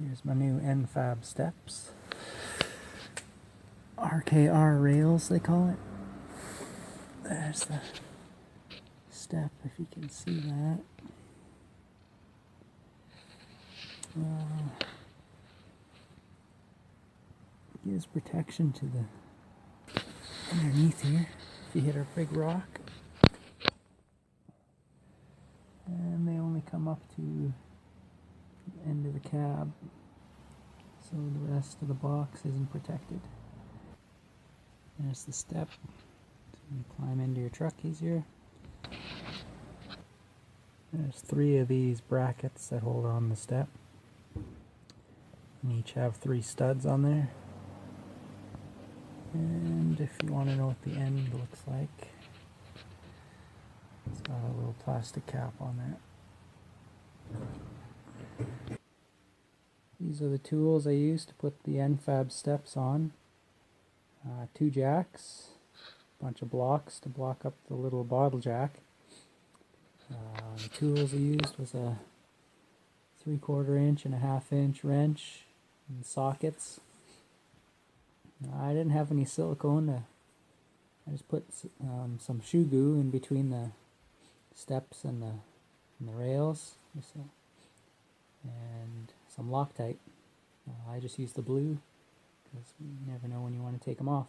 Here's my new N-Fab steps. RKR rails, they call it. There's the step, if you can see that. Gives protection to the underneath here if you hit a big rock. And they only come up to the end of the cab, so the rest of the box isn't protected. There's the step, so you climb into your truck easier. There's 3 of these brackets that hold on the step, and each have 3 studs on there. And if you want to know what the end looks like, it's got a little plastic cap on there. These are the tools I use to put the Nfab steps on. 2 jacks, a bunch of blocks to block up the little bottle jack. The tools I used was a 3/4 inch and a 1/2 inch wrench and sockets. I didn't have any silicone. I just put some shoe glue in between the steps and the rails, and some Loctite. I just used the blue because you never know when you want to take them off.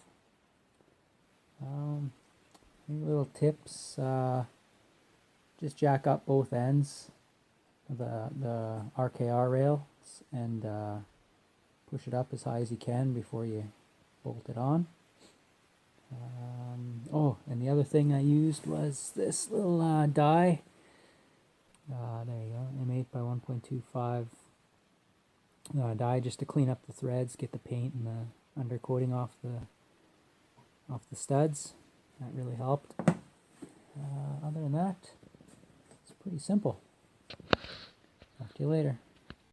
Little tips: just jack up both ends of the RKR rails and push it up as high as you can before you bolt it on. Oh, and the other thing I used was this little die. There you go, M8 by 1.25 die, just to clean up the threads, get the paint and the undercoating off the studs. That really helped. Other than that, it's pretty simple. Talk to you later.